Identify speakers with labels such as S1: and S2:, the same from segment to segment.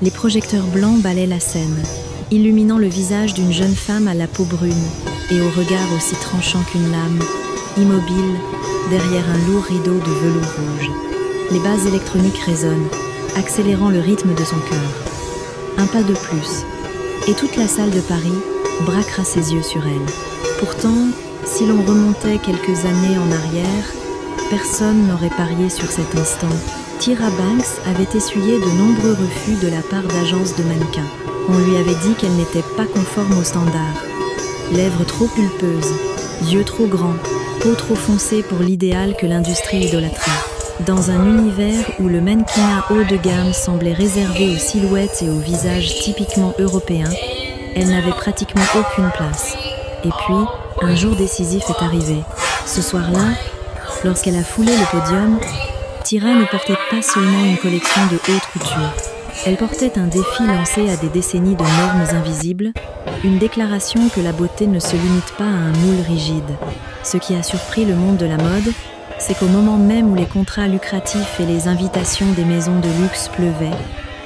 S1: Les projecteurs blancs balaient la scène, illuminant le visage d'une jeune femme à la peau brune et au regard aussi tranchant qu'une lame, immobile, derrière un lourd rideau de velours rouge. Les basses électroniques résonnent, accélérant le rythme de son cœur. Un pas de plus, et toute la salle de Paris braquera ses yeux sur elle. Pourtant, si l'on remontait quelques années en arrière, personne n'aurait parié sur cet instant. Tyra Banks avait essuyé de nombreux refus de la part d'agences de mannequins. On lui avait dit qu'elle n'était pas conforme aux standards. Lèvres trop pulpeuses, yeux trop grands, peau trop foncée pour l'idéal que l'industrie idolâtrait. Dans un univers où le mannequinat haut de gamme semblait réservé aux silhouettes et aux visages typiquement européens, elle n'avait pratiquement aucune place. Et puis, un jour décisif est arrivé. Ce soir-là, lorsqu'elle a foulé le podium, Tyra ne portait pas seulement une collection de haute couture. Elle portait un défi lancé à des décennies de normes invisibles, une déclaration que la beauté ne se limite pas à un moule rigide. Ce qui a surpris le monde de la mode, c'est qu'au moment même où les contrats lucratifs et les invitations des maisons de luxe pleuvaient,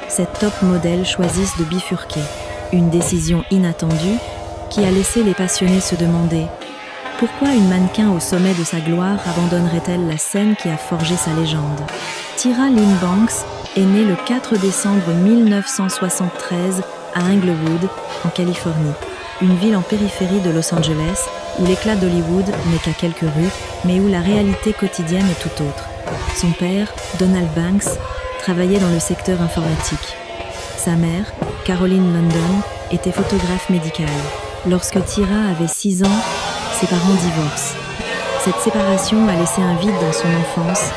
S1: cette top modèle choisisse de bifurquer. Une décision inattendue qui a laissé les passionnés se demander pourquoi une mannequin au sommet de sa gloire abandonnerait-elle la scène qui a forgé sa légende. Tyra Lynn Banks est née le 4 décembre 1973 à Inglewood, en Californie, une ville en périphérie de Los Angeles, où l'éclat d'Hollywood n'est qu'à quelques rues, mais où la réalité quotidienne est tout autre. Son père, Donald Banks, travaillait dans le secteur informatique. Sa mère, Caroline London, était photographe médicale. Lorsque Tyra avait 6 ans, ses parents divorcent. Cette séparation a laissé un vide dans son enfance,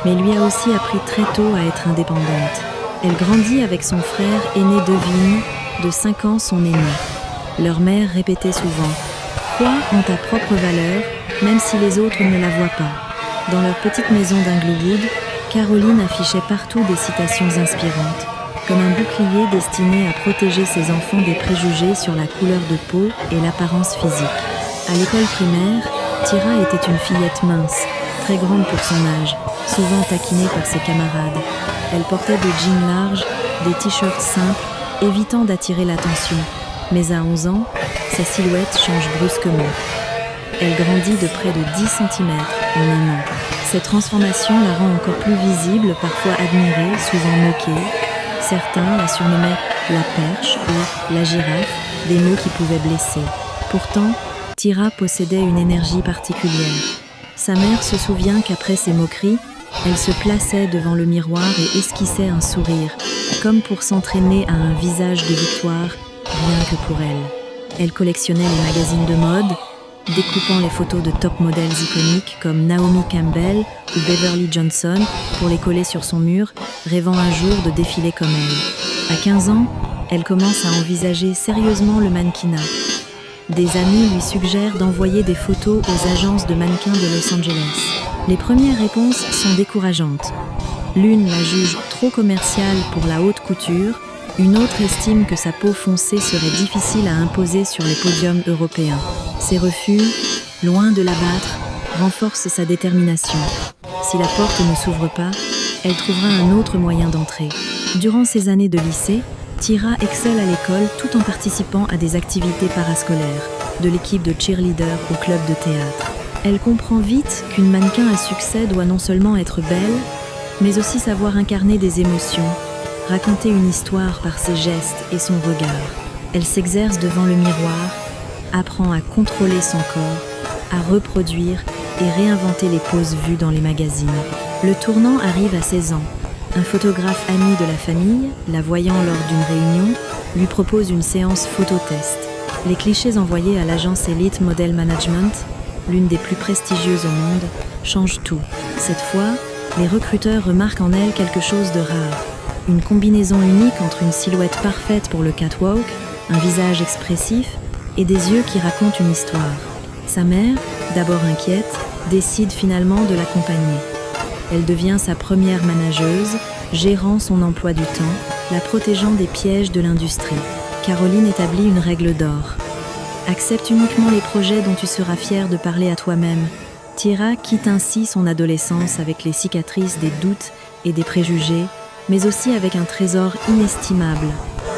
S1: mais lui a aussi appris très tôt à être indépendante. Elle grandit avec son frère aîné Devin, de 5 ans son aîné. Leur mère répétait souvent « Crois en ta propre valeur, même si les autres ne la voient pas ». Dans leur petite maison d'Inglewood, Caroline affichait partout des citations inspirantes, comme un bouclier destiné à protéger ses enfants des préjugés sur la couleur de peau et l'apparence physique. À l'école primaire, Tyra était une fillette mince, très grande pour son âge, souvent taquinée par ses camarades. Elle portait des jeans larges, des t-shirts simples, évitant d'attirer l'attention. Mais à 11 ans, sa silhouette change brusquement. Elle grandit de près de 10 cm en un an. Cette transformation la rend encore plus visible, parfois admirée, souvent moquée. Certains la surnommaient la perche ou la girafe, des mots qui pouvaient blesser. Pourtant, Tyra possédait une énergie particulière. Sa mère se souvient qu'après ces moqueries, elle se plaçait devant le miroir et esquissait un sourire, comme pour s'entraîner à un visage de victoire, rien que pour elle. Elle collectionnait les magazines de mode, découpant les photos de top modèles iconiques comme Naomi Campbell ou Beverly Johnson pour les coller sur son mur, rêvant un jour de défiler comme elle. À 15 ans, elle commence à envisager sérieusement le mannequinat. Des amis lui suggèrent d'envoyer des photos aux agences de mannequins de Los Angeles. Les premières réponses sont décourageantes. L'une la juge trop commerciale pour la haute couture, une autre estime que sa peau foncée serait difficile à imposer sur les podiums européens. Ces refus, loin de l'abattre, renforcent sa détermination. Si la porte ne s'ouvre pas, elle trouvera un autre moyen d'entrer. Durant ses années de lycée, Tyra excelle à l'école tout en participant à des activités parascolaires, de l'équipe de cheerleader au club de théâtre. Elle comprend vite qu'une mannequin à succès doit non seulement être belle, mais aussi savoir incarner des émotions, raconter une histoire par ses gestes et son regard. Elle s'exerce devant le miroir, apprend à contrôler son corps, à reproduire et réinventer les poses vues dans les magazines. Le tournant arrive à 16 ans. Un photographe ami de la famille, la voyant lors d'une réunion, lui propose une séance phototest. Les clichés envoyés à l'agence Elite Model Management, l'une des plus prestigieuses au monde, changent tout. Cette fois, les recruteurs remarquent en elle quelque chose de rare. Une combinaison unique entre une silhouette parfaite pour le catwalk, un visage expressif et des yeux qui racontent une histoire. Sa mère, d'abord inquiète, décide finalement de l'accompagner. Elle devient sa première manageuse, gérant son emploi du temps, la protégeant des pièges de l'industrie. Caroline établit une règle d'or. Accepte uniquement les projets dont tu seras fier de parler à toi-même. Tyra quitte ainsi son adolescence avec les cicatrices des doutes et des préjugés, mais aussi avec un trésor inestimable,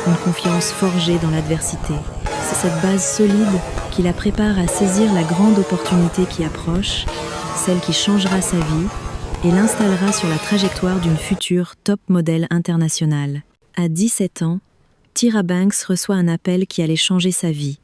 S1: une confiance forgée dans l'adversité. C'est cette base solide qui la prépare à saisir la grande opportunité qui approche, celle qui changera sa vie et l'installera sur la trajectoire d'une future top modèle internationale. À 17 ans, Tyra Banks reçoit un appel qui allait changer sa vie.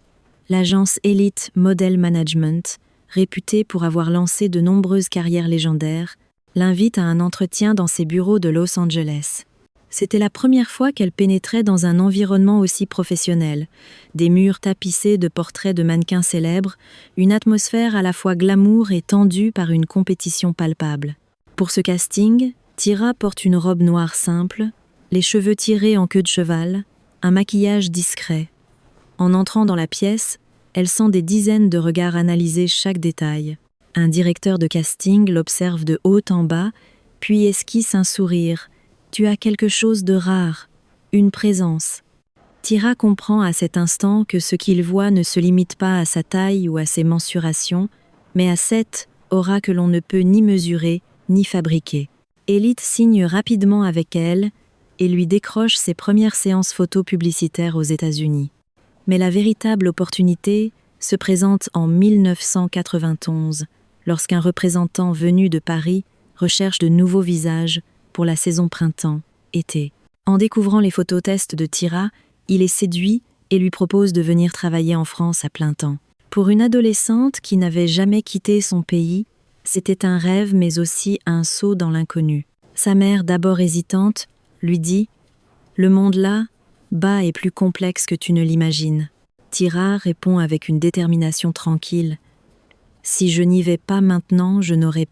S1: L'agence Elite Model Management, réputée pour avoir lancé de nombreuses carrières légendaires, l'invite à un entretien dans ses bureaux de Los Angeles. C'était la première fois qu'elle pénétrait dans un environnement aussi professionnel. Des murs tapissés de portraits de mannequins célèbres, une atmosphère à la fois glamour et tendue par une compétition palpable. Pour ce casting, Tyra porte une robe noire simple, les cheveux tirés en queue de cheval, un maquillage discret. En entrant dans la pièce, elle sent des dizaines de regards analyser chaque détail. Un directeur de casting l'observe de haut en bas, puis esquisse un sourire. Tu as quelque chose de rare, une présence. Tyra comprend à cet instant que ce qu'il voit ne se limite pas à sa taille ou à ses mensurations, mais à cette aura que l'on ne peut ni mesurer ni fabriquer. Elite signe rapidement avec elle et lui décroche ses premières séances photos publicitaires aux États-Unis. Mais la véritable opportunité se présente en 1991, lorsqu'un représentant venu de Paris recherche de nouveaux visages pour la saison printemps-été. En découvrant les phototests de Tyra, il est séduit et lui propose de venir travailler en France à plein temps. Pour une adolescente qui n'avait jamais quitté son pays, c'était un rêve mais aussi un saut dans l'inconnu. Sa mère, d'abord hésitante, lui dit « Le monde là, bas et plus complexe que tu ne l'imagines. » Tyra répond avec une détermination tranquille « Si je n'y vais pas maintenant, je n'aurai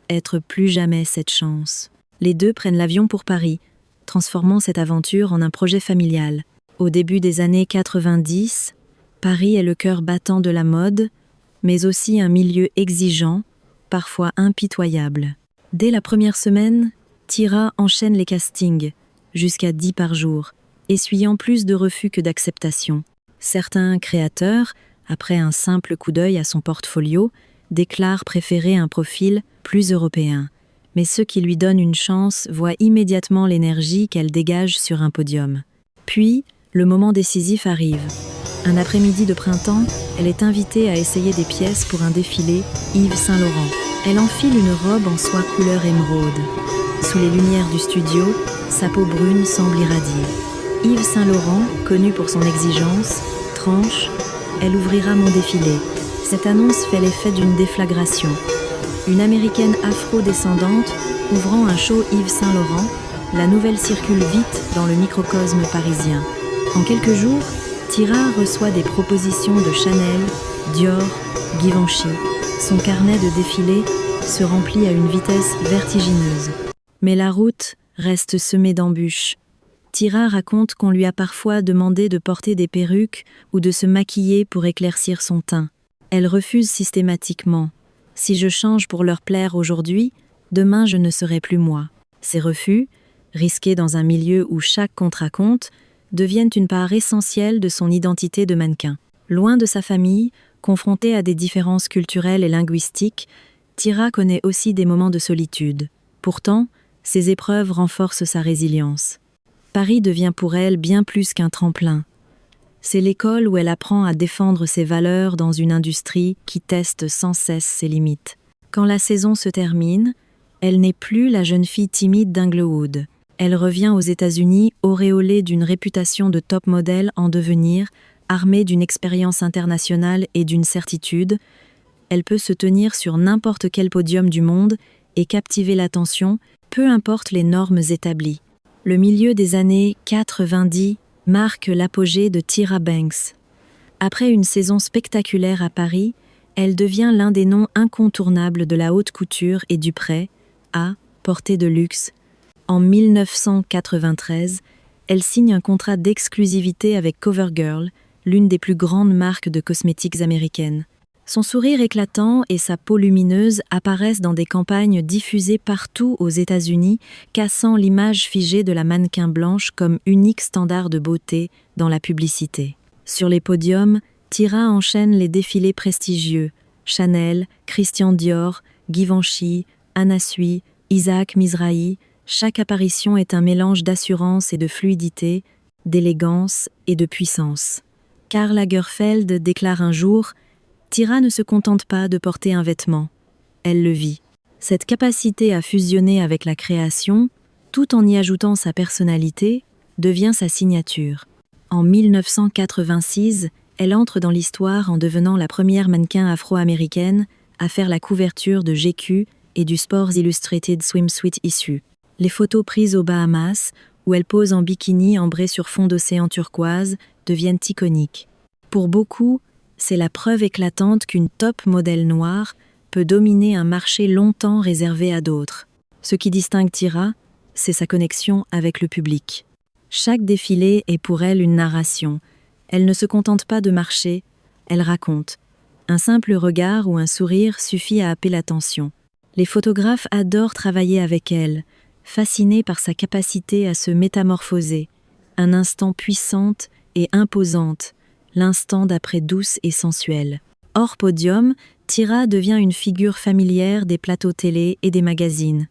S1: être plus jamais cette chance. » Les deux prennent l'avion pour Paris, transformant cette aventure en un projet familial. Au début des années 90, Paris est le cœur battant de la mode, mais aussi un milieu exigeant, parfois impitoyable. Dès la première semaine, Tyra enchaîne les castings, jusqu'à 10 par jour, essuyant plus de refus que d'acceptations. Certains créateurs, après un simple coup d'œil à son portfolio, déclarent préférer un profil plus européen. Mais ceux qui lui donnent une chance voient immédiatement l'énergie qu'elle dégage sur un podium. Puis, le moment décisif arrive. Un après-midi de printemps, elle est invitée à essayer des pièces pour un défilé Yves Saint Laurent. Elle enfile une robe en soie couleur émeraude. Sous les lumières du studio, sa peau brune semble irradier. Yves Saint Laurent, connu pour son exigence, tranche « Elle ouvrira mon défilé ». Cette annonce fait l'effet d'une déflagration. Une américaine afro-descendante ouvrant un show Yves Saint Laurent, la nouvelle circule vite dans le microcosme parisien. En quelques jours, Tyra reçoit des propositions de Chanel, Dior, Givenchy. Son carnet de défilés se remplit à une vitesse vertigineuse. Mais la route reste semée d'embûches. Tyra raconte qu'on lui a parfois demandé de porter des perruques ou de se maquiller pour éclaircir son teint. Elle refuse systématiquement. « Si je change pour leur plaire aujourd'hui, demain je ne serai plus moi. » Ces refus, risqués dans un milieu où chaque contrat compte, deviennent une part essentielle de son identité de mannequin. Loin de sa famille, confrontée à des différences culturelles et linguistiques, Tyra connaît aussi des moments de solitude. Pourtant, ces épreuves renforcent sa résilience. Paris devient pour elle bien plus qu'un tremplin. C'est l'école où elle apprend à défendre ses valeurs dans une industrie qui teste sans cesse ses limites. Quand la saison se termine, elle n'est plus la jeune fille timide d'Inglewood. Elle revient aux États-Unis auréolée d'une réputation de top modèle en devenir, armée d'une expérience internationale et d'une certitude. Elle peut se tenir sur n'importe quel podium du monde et captiver l'attention, peu importe les normes établies. Le milieu des années 90 marque l'apogée de Tyra Banks. Après une saison spectaculaire à Paris, elle devient l'un des noms incontournables de la haute couture et du prêt à portée de luxe. En 1993, elle signe un contrat d'exclusivité avec CoverGirl, l'une des plus grandes marques de cosmétiques américaines. Son sourire éclatant et sa peau lumineuse apparaissent dans des campagnes diffusées partout aux États-Unis, cassant l'image figée de la mannequin blanche comme unique standard de beauté dans la publicité. Sur les podiums, Tyra enchaîne les défilés prestigieux. Chanel, Christian Dior, Givenchy, Anna Sui, Isaac Mizrahi, Chaque apparition est un mélange d'assurance et de fluidité, d'élégance et de puissance. Karl Lagerfeld déclare un jour « Tyra ne se contente pas de porter un vêtement, elle le vit ». Cette capacité à fusionner avec la création, tout en y ajoutant sa personnalité, devient sa signature. En 1986, elle entre dans l'histoire en devenant la première mannequin afro-américaine à faire la couverture de GQ et du Sports Illustrated Swimsuit Issue. Les photos prises aux Bahamas, où elle pose en bikini ambré sur fond d'océan turquoise, deviennent iconiques. Pour beaucoup, c'est la preuve éclatante qu'une top modèle noire peut dominer un marché longtemps réservé à d'autres. Ce qui distingue Tyra, c'est sa connexion avec le public. Chaque défilé est pour elle une narration. Elle ne se contente pas de marcher, elle raconte. Un simple regard ou un sourire suffit à happer l'attention. Les photographes adorent travailler avec elle, fascinés par sa capacité à se métamorphoser. Un instant puissante et imposante, l'instant d'après douce et sensuelle. Hors podium, Tyra devient une figure familière des plateaux télé et des magazines.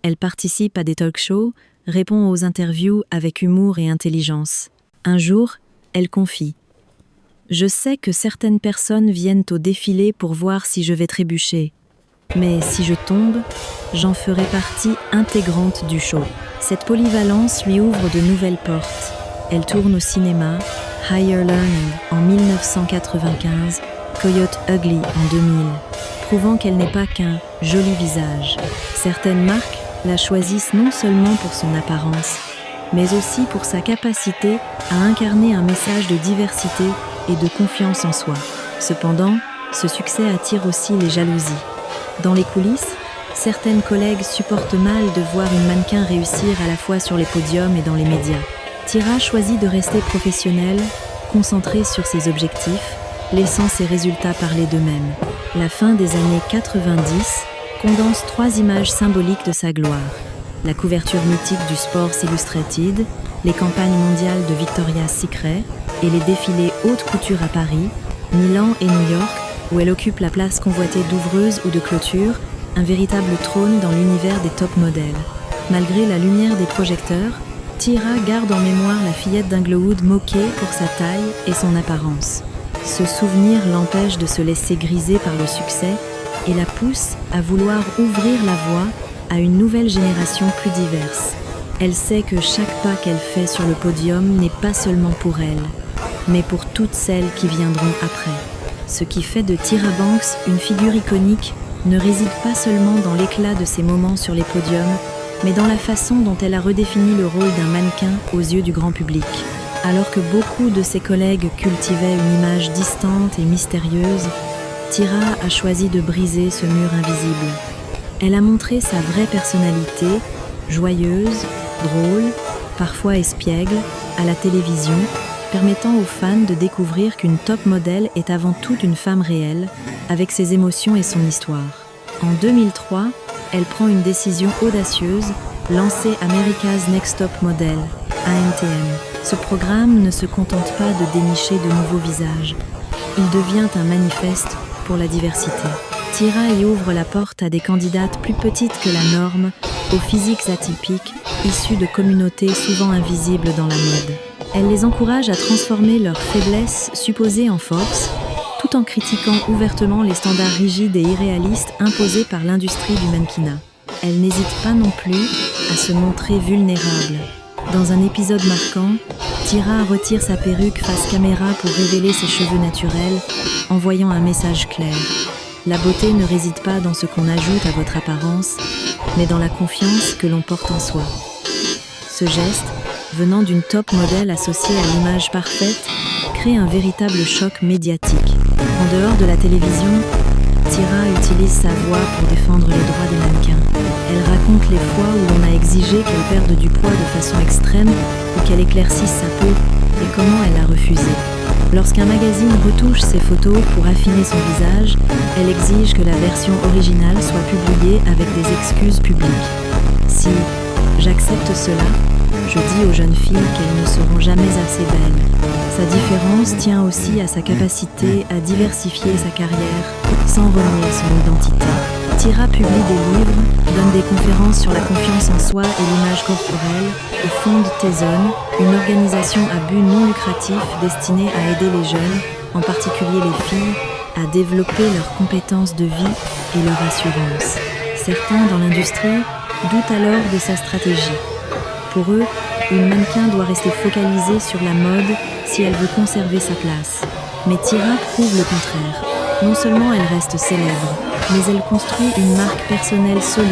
S1: Elle participe à des talk-shows, répond aux interviews avec humour et intelligence. Un jour, elle confie « Je sais que certaines personnes viennent au défilé pour voir si je vais trébucher. Mais si je tombe, j'en ferai partie intégrante du show. » Cette polyvalence lui ouvre de nouvelles portes. Elle tourne au cinéma, Higher Learning en 1995, Coyote Ugly en 2000, prouvant qu'elle n'est pas qu'un joli visage. Certaines marques la choisissent non seulement pour son apparence, mais aussi pour sa capacité à incarner un message de diversité et de confiance en soi. Cependant, ce succès attire aussi les jalousies. Dans les coulisses, certaines collègues supportent mal de voir une mannequin réussir à la fois sur les podiums et dans les médias. Tyra choisit de rester professionnelle, concentrée sur ses objectifs, laissant ses résultats parler d'eux-mêmes. La fin des années 90 condense 3 images symboliques de sa gloire. La couverture mythique du Sports Illustrated, les campagnes mondiales de Victoria's Secret et les défilés haute couture à Paris, Milan et New York, où elle occupe la place convoitée d'ouvreuse ou de clôture, un véritable trône dans l'univers des top modèles. Malgré la lumière des projecteurs, Tyra garde en mémoire la fillette d'Inglewood moquée pour sa taille et son apparence. Ce souvenir l'empêche de se laisser griser par le succès et la pousse à vouloir ouvrir la voie à une nouvelle génération plus diverse. Elle sait que chaque pas qu'elle fait sur le podium n'est pas seulement pour elle, mais pour toutes celles qui viendront après. Ce qui fait de Tyra Banks une figure iconique ne réside pas seulement dans l'éclat de ses moments sur les podiums, mais dans la façon dont elle a redéfini le rôle d'un mannequin aux yeux du grand public. Alors que beaucoup de ses collègues cultivaient une image distante et mystérieuse, Tyra a choisi de briser ce mur invisible. Elle a montré sa vraie personnalité, joyeuse, drôle, parfois espiègle, à la télévision, permettant aux fans de découvrir qu'une top modèle est avant tout une femme réelle, avec ses émotions et son histoire. En 2003, elle prend une décision audacieuse, lancer America's Next Top Model, ANTM. Ce programme ne se contente pas de dénicher de nouveaux visages. Il devient un manifeste pour la diversité. Tyra y ouvre la porte à des candidates plus petites que la norme, aux physiques atypiques, issues de communautés souvent invisibles dans la mode. Elle les encourage à transformer leurs faiblesses supposées en force, tout en critiquant ouvertement les standards rigides et irréalistes imposés par l'industrie du mannequinat. Elle n'hésite pas non plus à se montrer vulnérable. Dans un épisode marquant, Tyra retire sa perruque face caméra pour révéler ses cheveux naturels, envoyant un message clair. La beauté ne réside pas dans ce qu'on ajoute à votre apparence, mais dans la confiance que l'on porte en soi. Ce geste, venant d'une top modèle associée à l'image parfaite, crée un véritable choc médiatique. En dehors de la télévision, Tyra utilise sa voix pour défendre les droits des mannequins. Elle raconte les fois où l'on a exigé qu'elle perde du poids de façon extrême ou qu'elle éclaircisse sa peau, et comment elle a refusé. Lorsqu'un magazine retouche ses photos pour affiner son visage, elle exige que la version originale soit publiée avec des excuses publiques. Si j'accepte cela, je dis aux jeunes filles qu'elles ne seront jamais assez belles. Sa différence tient aussi à sa capacité à diversifier sa carrière sans renier son identité. Tyra publie des livres, donne des conférences sur la confiance en soi et l'image corporelle et fonde T-Zone, une organisation à but non lucratif destinée à aider les jeunes, en particulier les filles, à développer leurs compétences de vie et leur assurance. Certains dans l'industrie doutent alors de sa stratégie. Pour eux, une mannequin doit rester focalisée sur la mode si elle veut conserver sa place. Mais Tyra prouve le contraire. Non seulement elle reste célèbre, mais elle construit une marque personnelle solide,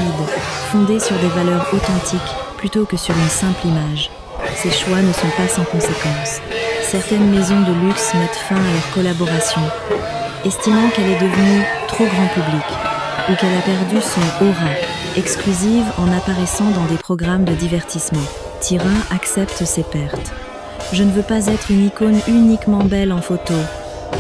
S1: fondée sur des valeurs authentiques plutôt que sur une simple image. Ses choix ne sont pas sans conséquences. Certaines maisons de luxe mettent fin à leur collaboration, estimant qu'elle est devenue trop grand public, ou qu'elle a perdu son aura, exclusive en apparaissant dans des programmes de divertissement. Tyra accepte ses pertes. Je ne veux pas être une icône uniquement belle en photo.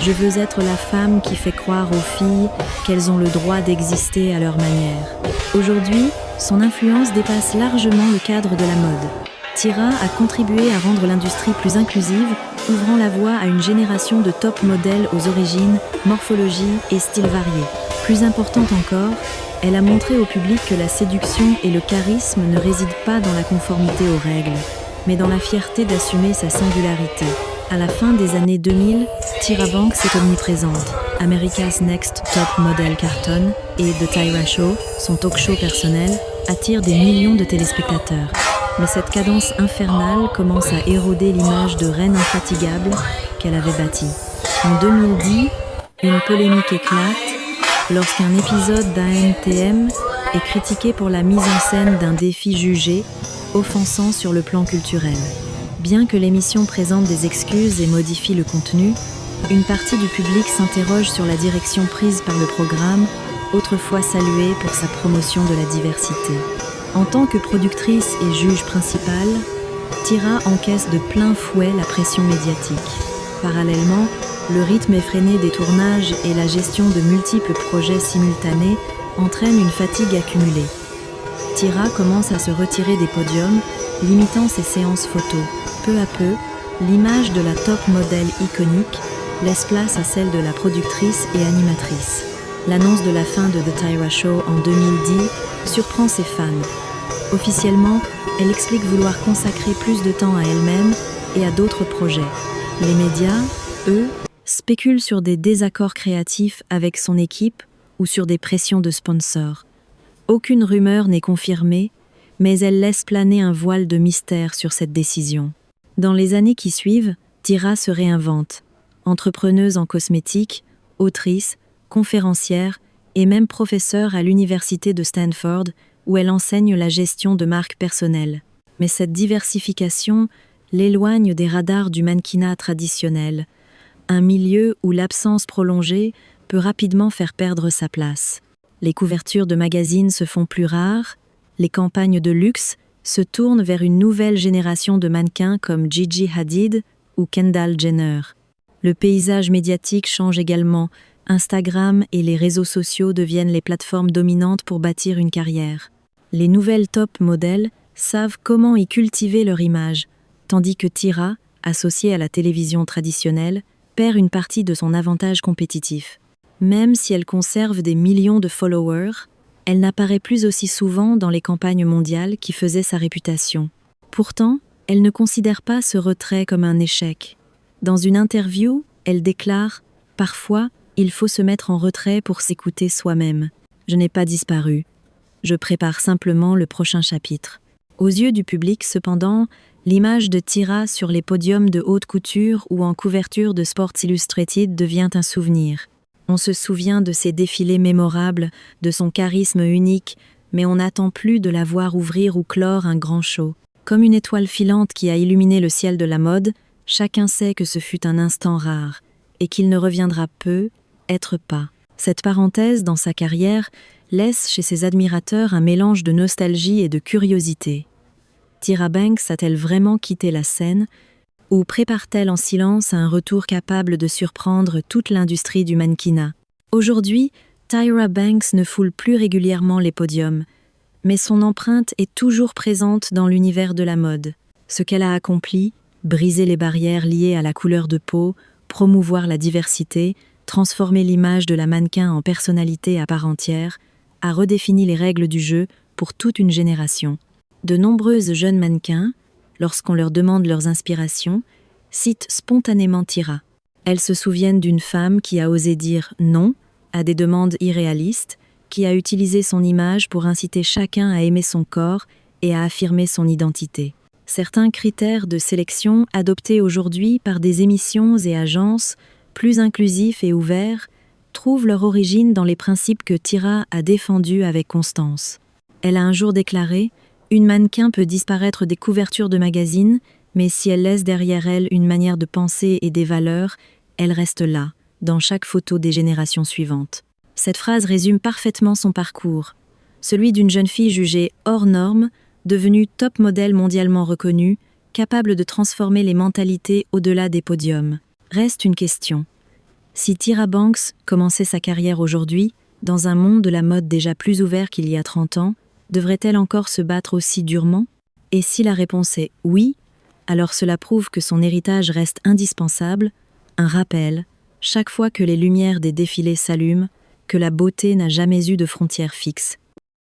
S1: Je veux être la femme qui fait croire aux filles qu'elles ont le droit d'exister à leur manière. Aujourd'hui, son influence dépasse largement le cadre de la mode. Tyra a contribué à rendre l'industrie plus inclusive, ouvrant la voie à une génération de top modèles aux origines, morphologies et styles variés. Plus importante encore, elle a montré au public que la séduction et le charisme ne résident pas dans la conformité aux règles, mais dans la fierté d'assumer sa singularité. À la fin des années 2000, Tyra Banks est omniprésente. America's Next Top Model cartonne et The Tyra Show, son talk-show personnel, attire des millions de téléspectateurs. Mais cette cadence infernale commence à éroder l'image de reine infatigable qu'elle avait bâtie. En 2010, une polémique éclate lorsqu'un épisode d'ANTM est critiqué pour la mise en scène d'un défi jugé, offensant sur le plan culturel. Bien que l'émission présente des excuses et modifie le contenu, une partie du public s'interroge sur la direction prise par le programme, autrefois salué pour sa promotion de la diversité. En tant que productrice et juge principale, Tyra encaisse de plein fouet la pression médiatique. Parallèlement, le rythme effréné des tournages et la gestion de multiples projets simultanés entraînent une fatigue accumulée. Tyra commence à se retirer des podiums, limitant ses séances photos. Peu à peu, l'image de la top modèle iconique laisse place à celle de la productrice et animatrice. L'annonce de la fin de The Tyra Show en 2010 surprend ses fans. Officiellement, elle explique vouloir consacrer plus de temps à elle-même et à d'autres projets. Les médias, eux, spéculent sur des désaccords créatifs avec son équipe ou sur des pressions de sponsors. Aucune rumeur n'est confirmée, mais elle laisse planer un voile de mystère sur cette décision. Dans les années qui suivent, Tyra se réinvente. Entrepreneuse en cosmétique, autrice, conférencière et même professeure à l'université de Stanford, où elle enseigne la gestion de marques personnelles. Mais cette diversification l'éloigne des radars du mannequinat traditionnel, un milieu où l'absence prolongée peut rapidement faire perdre sa place. Les couvertures de magazines se font plus rares, les campagnes de luxe se tournent vers une nouvelle génération de mannequins comme Gigi Hadid ou Kendall Jenner. Le paysage médiatique change également. Instagram et les réseaux sociaux deviennent les plateformes dominantes pour bâtir une carrière. Les nouvelles top modèles savent comment y cultiver leur image, tandis que Tyra, associée à la télévision traditionnelle, perd une partie de son avantage compétitif. Même si elle conserve des millions de followers, elle n'apparaît plus aussi souvent dans les campagnes mondiales qui faisaient sa réputation. Pourtant, elle ne considère pas ce retrait comme un échec. Dans une interview, elle déclare « Parfois, il faut se mettre en retrait pour s'écouter soi-même. Je n'ai pas disparu. Je prépare simplement le prochain chapitre. » Aux yeux du public, cependant, l'image de Tyra sur les podiums de haute couture ou en couverture de Sports Illustrated devient un souvenir. On se souvient de ses défilés mémorables, de son charisme unique, mais on n'attend plus de la voir ouvrir ou clore un grand show. Comme une étoile filante qui a illuminé le ciel de la mode, chacun sait que ce fut un instant rare, et qu'il ne reviendra peu, être pas. Cette parenthèse dans sa carrière laisse chez ses admirateurs un mélange de nostalgie et de curiosité. Tyra Banks a-t-elle vraiment quitté la scène, ou prépare-t-elle en silence un retour capable de surprendre toute l'industrie du mannequinat? Aujourd'hui, Tyra Banks ne foule plus régulièrement les podiums, mais son empreinte est toujours présente dans l'univers de la mode. Ce qu'elle a accompli, briser les barrières liées à la couleur de peau, promouvoir la diversité, transformer l'image de la mannequin en personnalité à part entière, a redéfini les règles du jeu pour toute une génération. De nombreuses jeunes mannequins, lorsqu'on leur demande leurs inspirations, citent spontanément Tyra. Elles se souviennent d'une femme qui a osé dire non à des demandes irréalistes, qui a utilisé son image pour inciter chacun à aimer son corps et à affirmer son identité. Certains critères de sélection adoptés aujourd'hui par des émissions et agences plus inclusifs et ouverts trouvent leur origine dans les principes que Tyra a défendus avec constance. Elle a un jour déclaré « Une mannequin peut disparaître des couvertures de magazines, mais si elle laisse derrière elle une manière de penser et des valeurs, elle reste là, dans chaque photo des générations suivantes. » Cette phrase résume parfaitement son parcours, celui d'une jeune fille jugée hors norme, devenue top modèle mondialement reconnue, capable de transformer les mentalités au-delà des podiums. Reste une question. Si Tyra Banks commençait sa carrière aujourd'hui, dans un monde de la mode déjà plus ouvert qu'il y a 30 ans, devrait-elle encore se battre aussi durement? Et si la réponse est oui, alors cela prouve que son héritage reste indispensable, un rappel, chaque fois que les lumières des défilés s'allument, que la beauté n'a jamais eu de frontières fixes.